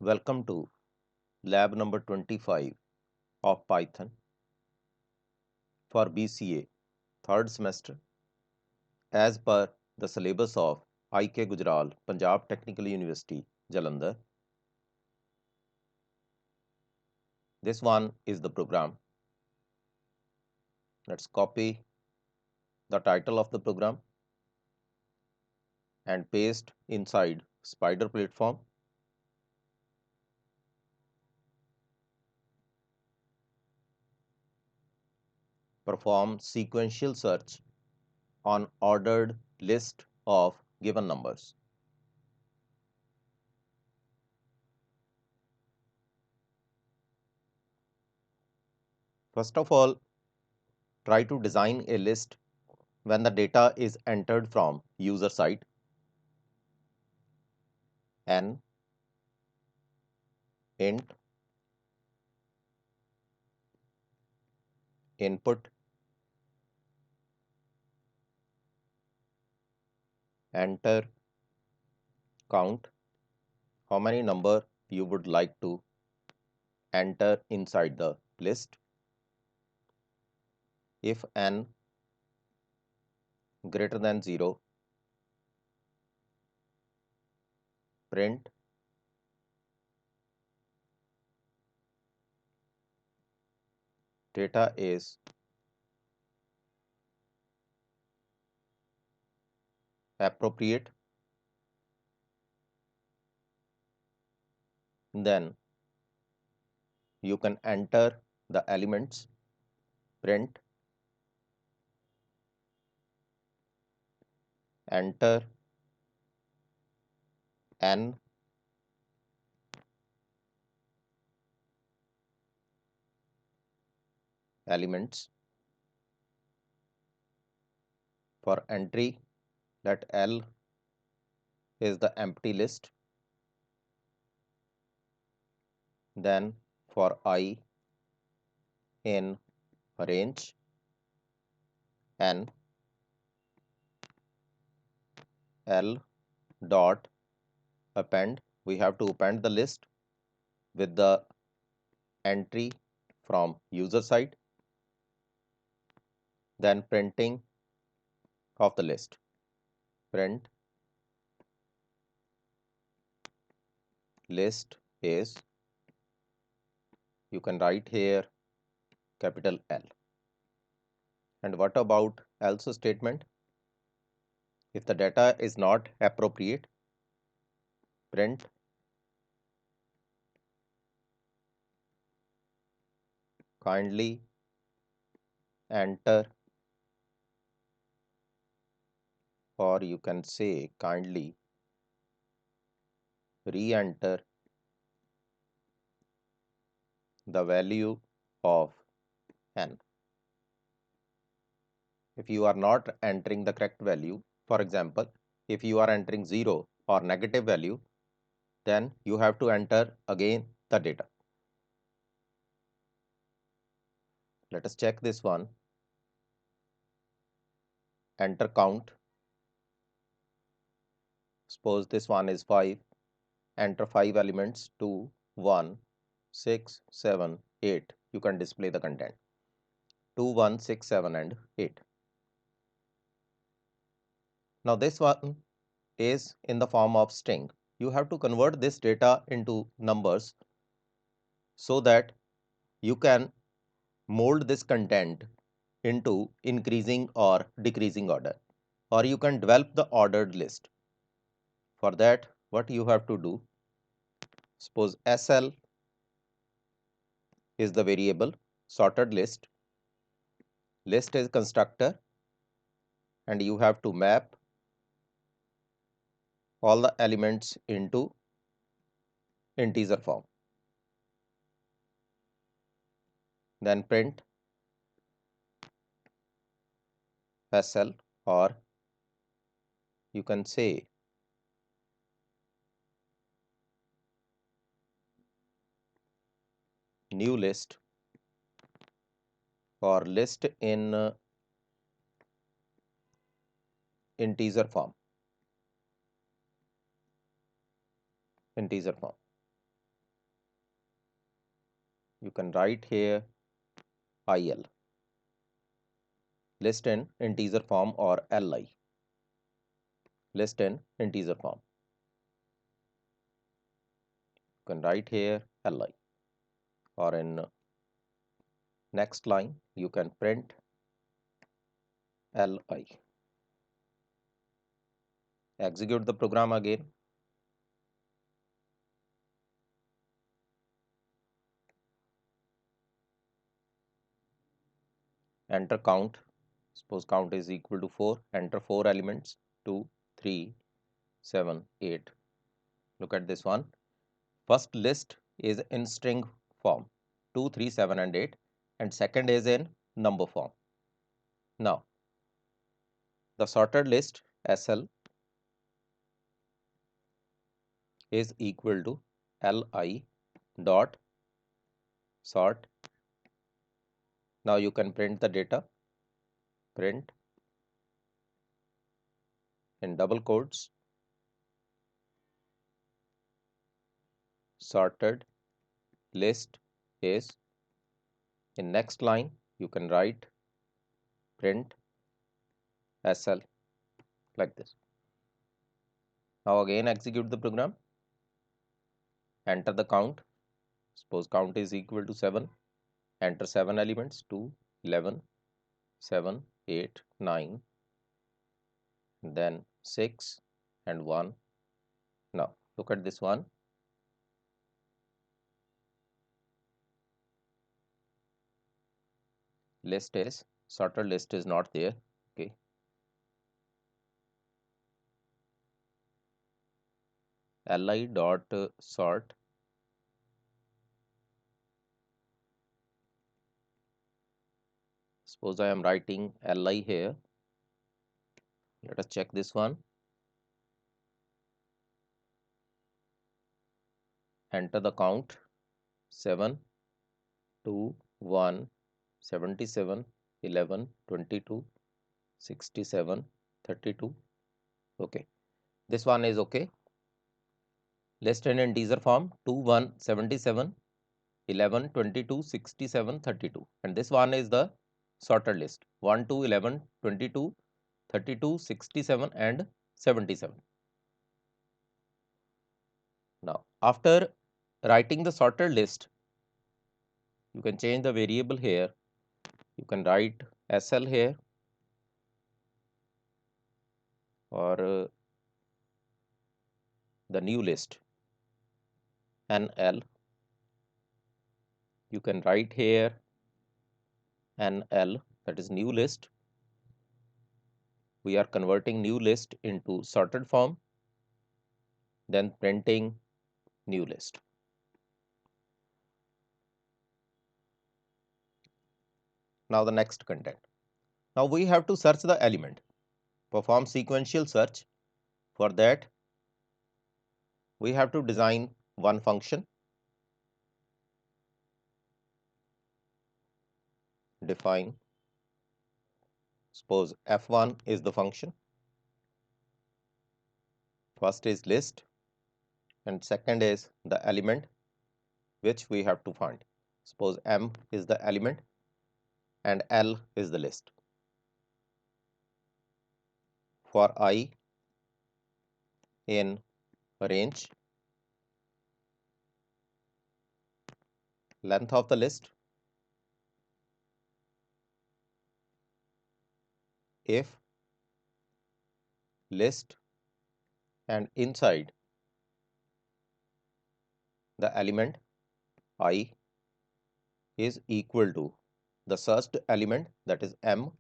Welcome to lab number 25 of Python for BCA third semester as per the syllabus of IK Punjab Technical University, Jalandhar. This one is the program. Let's copy the title of the program and paste inside Spider platform. Perform sequential search on ordered list of given numbers. First of all, try to design a list when the data is entered from user side. N int input enter count how many number you would like to enter inside the list. If n greater than 0, print data is appropriate, then you can enter the elements. Print enter n elements. For entry, let L is the empty list. Then for I in range n L dot append, we have to append the list with the entry from user side, then printing of the list. Print list is, you can write here capital L. And what about else statement? If the data is not appropriate, print kindly enter, or you can say kindly re-enter the value of n. If you are not entering the correct value, for example, if you are entering 0 or negative value, then you have to enter again the data. Let us check this one. Enter count. Suppose this one is 5. Enter 5 elements, 2, 1, 6, 7, 8. You can display the content. 2, 1, 6, 7, and 8. Now this one is in the form of string. You have to convert this data into numbers so that you can mold this content into increasing or decreasing order, or you can develop the ordered list. For that, what you have to do, suppose SL is the variable sorted list, list is constructor, and you have to map all the elements into integer form. Then print SL, or you can say new list, or list in integer form. you can write here IL, list in integer form, or LI, list in integer form. You can write here LI, or in next line you can print LI. Execute the program again. Enter count. Suppose count is equal to 4. Enter 4 elements, 2, 3, 7, 8. Look at this one. First list is in string form, 2, 3, 7, and 8. And second is in number form. Now, the sorted list SL is equal to LI dot sort. Now you can print the data. Print in double quotes sorted list is. In next line you can write print SL like this. Now again execute the program. Enter the count. Suppose count is equal to 7. Enter 7 elements, 2, 11, 7, 8, 9, then 6 and 1. Now look at this one. List is sorted list is not there. Okay. Li dot sort suppose I am writing Li here. Let us check this one. Enter the count 7, 2, 1, 77, 11, 22, 67, 32. Okay, this one is okay. List in integer form 2, 1, 77, 11, 22, 67, 32. And this one is the sorted list 1, 2, 11, 22, 32, 67, and 77. Now, after writing the sorted list, you can change the variable here. You can write SL here, or the new list NL. You can write here NL, that is new list. We are converting new list into sorted form, then printing new list. Now the next content. Now we have to search the element, perform sequential search. For that, we have to design one function. Define, suppose F1 is the function. First is list, and second is the element which we have to find. Suppose M is the element and L is the list. For I in range, length of the list, if list and inside the element I is equal to the searched element, that is M,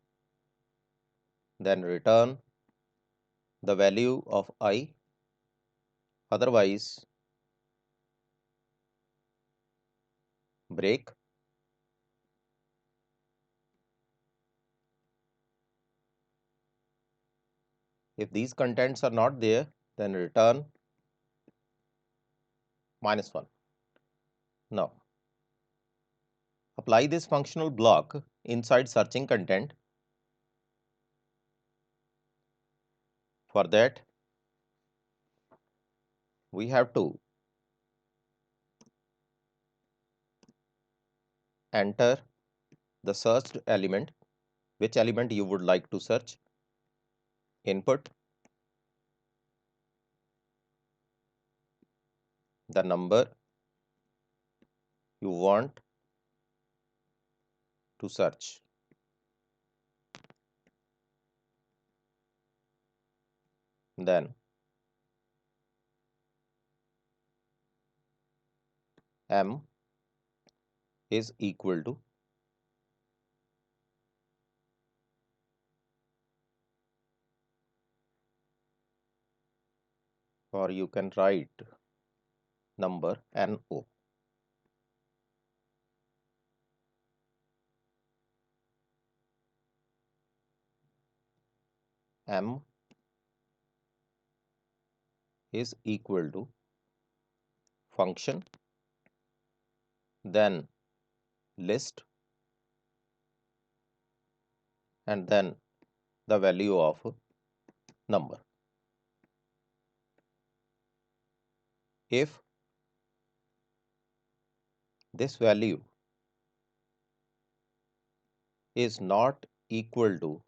then return the value of I, otherwise break. If these contents are not there, then return -1. Now, apply this functional block inside searching content. For that, we have to enter the searched element, which element you would like to search, input, the number you want to search. Then m is equal to, or you can write number no. M is equal to function, then list, and then the value of number. If this value is not equal to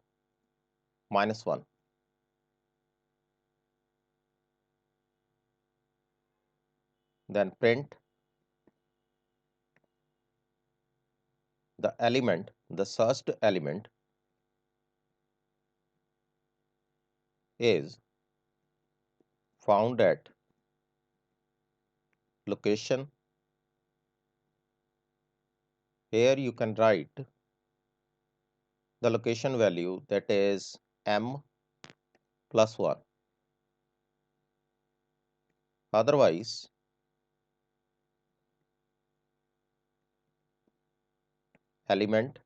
-1, then print the element, the searched element is found at location. Here you can write the location value, that is m plus 1. Otherwise, element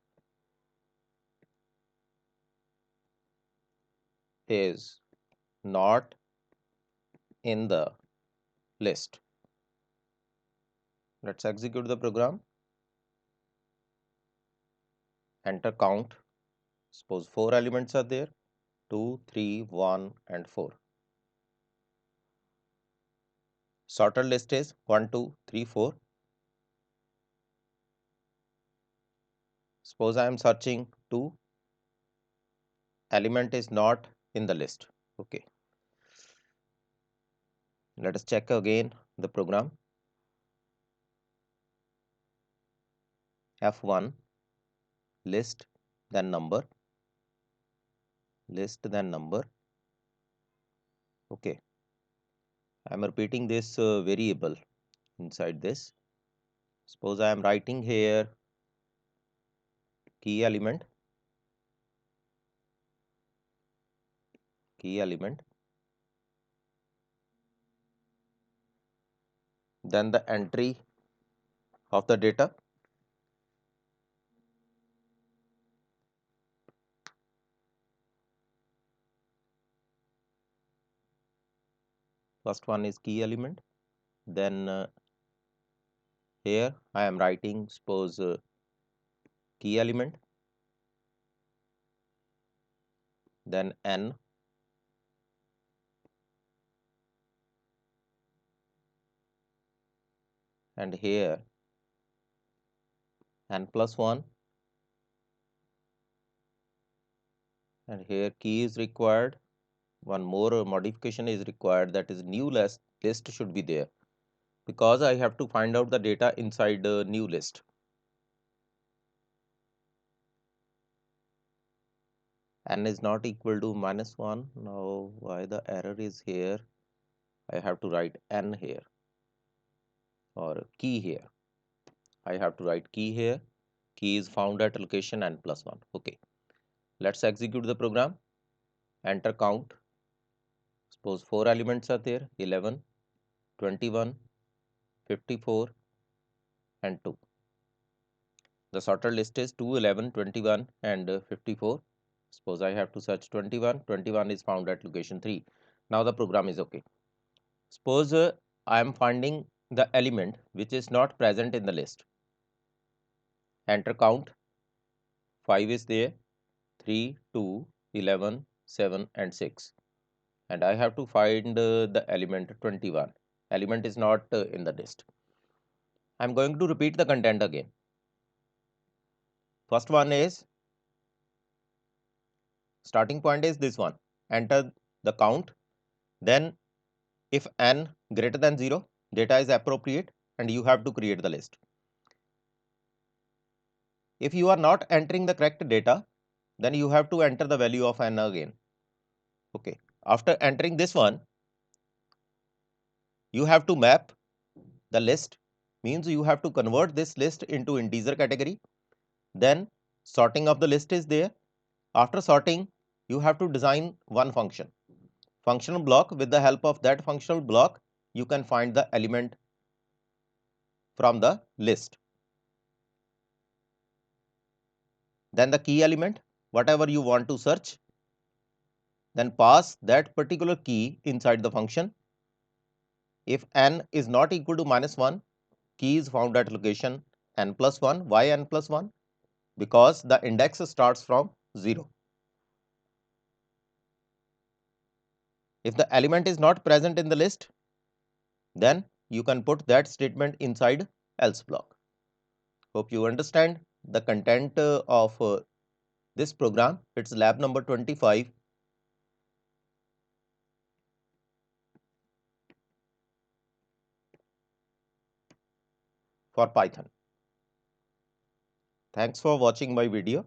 is not in the list. Let's execute the program. Enter count. Suppose 4 elements are there, 2, 3, 1, and 4. Sorted list is 1, 2, 3, 4. Suppose I am searching 2. Element is not in the list. Okay. Let us check again the program. F1, list, then number, list, then number. Okay. I am repeating this variable inside this. Suppose I am writing here key element, then the entry of the data, first one is key element, then here I am writing suppose key element, then n, and here n plus 1, and here key is required. One more modification is required, that is new list should be there, because I have to find out the data inside the new list. N is not equal to -1. Now why the error is here? I have to write n here, or key here. I have to write key here. Key is found at location n plus 1. Okay. Let's execute the program. Enter count. Suppose 4 elements are there, 11, 21, 54, and 2. The sorted list is 2, 11, 21, and 54. Suppose I have to search 21. 21 is found at location 3. Now the program is okay. Suppose I am finding the element which is not present in the list. Enter count. 5 is there, 3, 2, 11, 7, and 6. And I have to find the element 21. Element is not in the list. I am going to repeat the content again. First one is, starting point is this one. Enter the count. Then if n greater than 0, data is appropriate and you have to create the list. If you are not entering the correct data, then you have to enter the value of n again. Okay. After entering this one, you have to map the list, means you have to convert this list into integer category. Then sorting of the list is there. After sorting, you have to design one function. Functional block. With the help of that functional block, you can find the element from the list. Then the key element, whatever you want to search, then pass that particular key inside the function. If n is not equal to -1, key is found at location n plus 1. Why n plus 1? Because the index starts from 0. If the element is not present in the list, then you can put that statement inside else block. Hope you understand the content of this program. It's lab number 25 for Python. Thanks for watching my video.